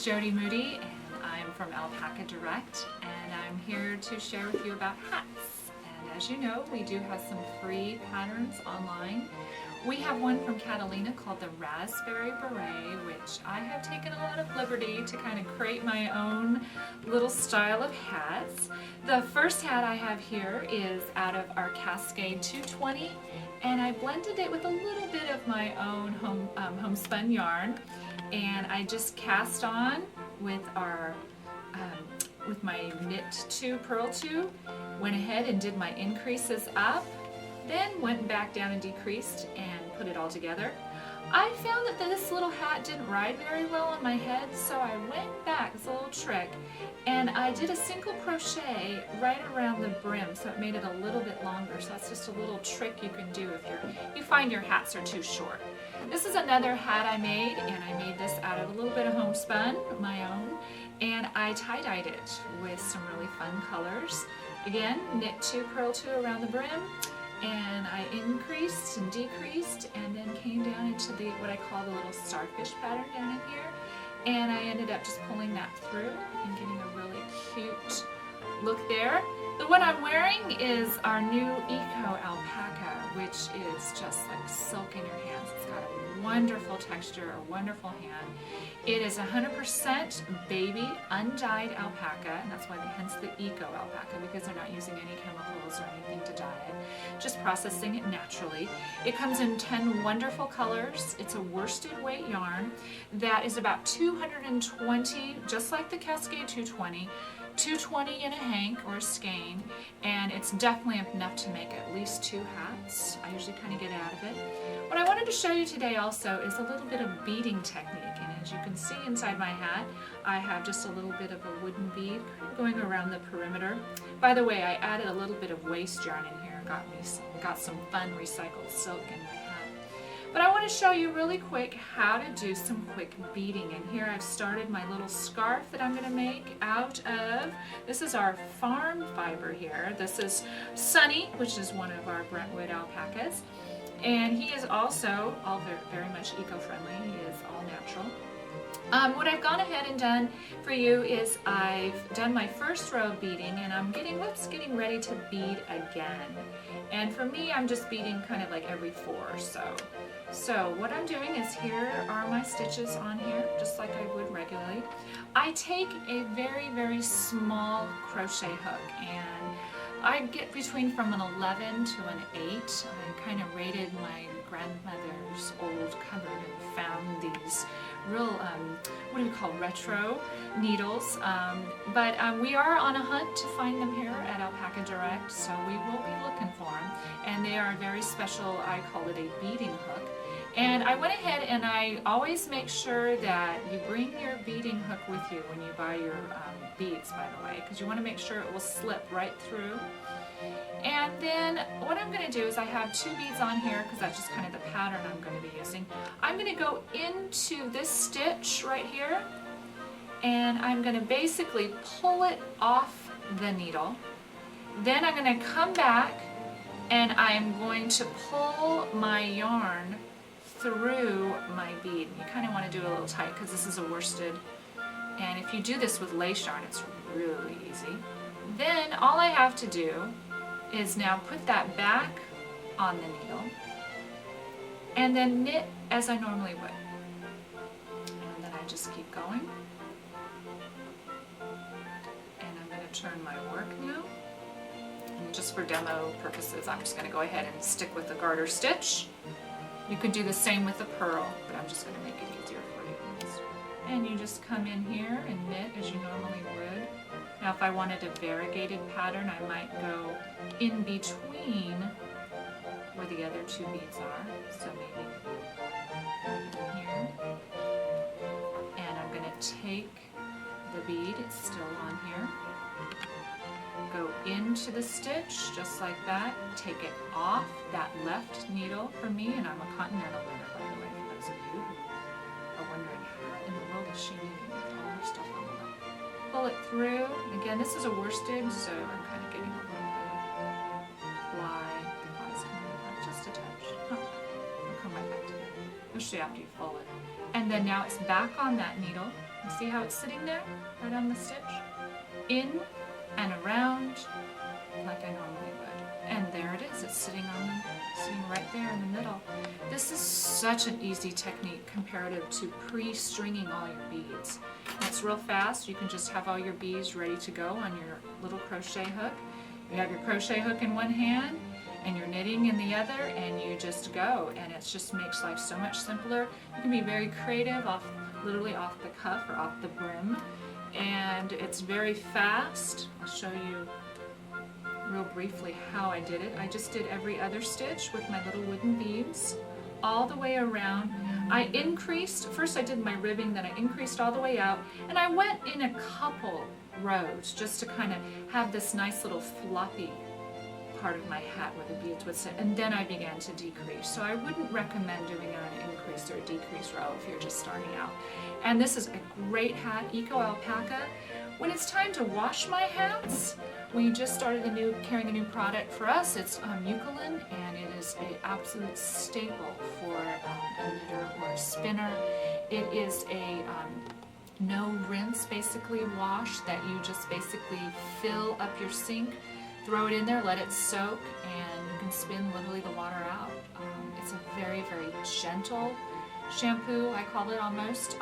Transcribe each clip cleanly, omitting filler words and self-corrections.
Jody Moody, and I'm from Alpaca Direct, and I'm here to share with you about hats. And as you know, we do have some free patterns online. We have one from Catalina called the Raspberry Beret, which I have taken a lot of liberty to kind of create my own little style of hats. The first hat I have here is out of our Cascade 220, and I blended it with a little bit of my own homespun yarn, and I just cast on with our with my knit 2 purl 2, went ahead and did my increases up, then went back down and decreased and put it all together. I found that this little hat didn't ride very well on my head, so I went back, it's a little trick, and I did a single crochet right around the brim, so it made it a little bit longer. So that's just a little trick you can do if you find your hats are too short. This is another hat I made, and I made this out of a little bit of homespun, my own, and I tie-dyed it with some really fun colors. Again, knit 2 purl 2 around the brim, and I increased and decreased and then came down into what I call the little starfish pattern down in here, and I ended up just pulling that through and getting a really cute look there. The one I'm wearing is our new Eco Alpaca, which is just like silk in your hands. It's got a wonderful texture, a wonderful hand. It is 100% baby undyed alpaca, and that's why hence the Eco Alpaca, because they're not using any chemicals or anything to dye it, just processing it naturally. It comes in 10 wonderful colors. It's a worsted weight yarn that is about 220, just like the Cascade 220, 220 in a hank or a skein, and it's definitely enough to make at least 2 hats. I usually kind of get out of it. What I wanted to show you today also is a little bit of beading technique, and as you can see inside my hat, I have just a little bit of a wooden bead going around the perimeter. By the way, I added a little bit of waste yarn in here, got some fun recycled silk in my hat. But I want to show you really quick how to do some quick beading. And here I've started my little scarf that I'm going to make out of, this is our farm fiber here. This is Sunny, which is one of our Brentwood alpacas. And he is also all very much eco-friendly. He is all natural. What I've gone ahead and done for you is I've done my first row of beading, and I'm getting ready to bead again. And for me, I'm just beading kind of like every 4 or so. So what I'm doing is, here are my stitches on here, just like I would regularly. I take a very, very small crochet hook, and I get between from an 11 to an 8. I kind of raided my grandmother's old cupboard and found these real, what do we call, retro needles. But we are on a hunt to find them here at Alpaca Direct, so we will be looking for them. And they are a very special, I call it a beading hook. And I went ahead and I always make sure that you bring your beading hook with you when you buy your beads, by the way, because you want to make sure it will slip right through. And then what I'm going to do is, I have 2 beads on here because that's just kind of the pattern I'm going to be using. I'm going to go into this stitch right here, and I'm going to basically pull it off the needle. Then I'm going to come back and I'm going to pull my yarn through my bead. You kind of want to do it a little tight because this is a worsted, and if you do this with lace yarn, it's really easy. Then all I have to do is now put that back on the needle and then knit as I normally would. And then I just keep going. And I'm going to turn my work now. And just for demo purposes, I'm just going to go ahead and stick with the garter stitch. You could do the same with the purl, but I'm just going to make it easier for you. And you just come in here and knit as you normally would. Now if I wanted a variegated pattern, I might go in between where the other 2 beads are. So maybe here. And I'm going to take the bead, it's still on here, go into the stitch just like that, take it off that left needle for me, and I'm a continental knit, by the way, for those of you who are wondering how in the world is she knitting with all her stuff on the left. Pull it through. Again, this is a worsted, so I'm kind of getting a little bit of ply. The ply's coming apart just a touch. I'll come right back to it. Especially after you fold it. And then now it's back on that needle. You see how it's sitting there, right on the stitch? In and around, like I normally would. And there it is, it's sitting right there in the middle. This is such an easy technique comparative to pre-stringing all your beads. It's real fast. You can just have all your beads ready to go on your little crochet hook. You have your crochet hook in one hand and your knitting in the other, and you just go, and it just makes life so much simpler. You can be very creative, literally off the cuff or off the brim, and it's very fast. I'll show you real briefly how I did it. I just did every other stitch with my little wooden beads all the way around. I increased, first I did my ribbing, then I increased all the way out, and I went in a couple rows just to kind of have this nice little floppy part of my hat where the beads would sit, and then I began to decrease. So I wouldn't recommend doing it on an increase or a decrease row if you're just starting out. And this is a great hat, Eco Alpaca. When it's time to wash my hats, we just started carrying a new product for us. It's Eucalyptus, and it is an absolute staple for a knitter or a spinner. It is a no rinse basically wash that you just basically fill up your sink, throw it in there, let it soak, and you can spin literally the water out. It's a very, very gentle shampoo, I call it almost.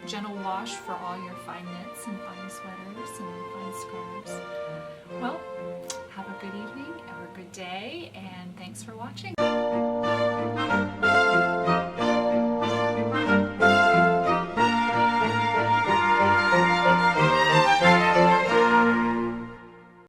Gentle wash for all your fine knits and fine sweaters and fine scarves. Well, have a good evening, have a good day, and thanks for watching.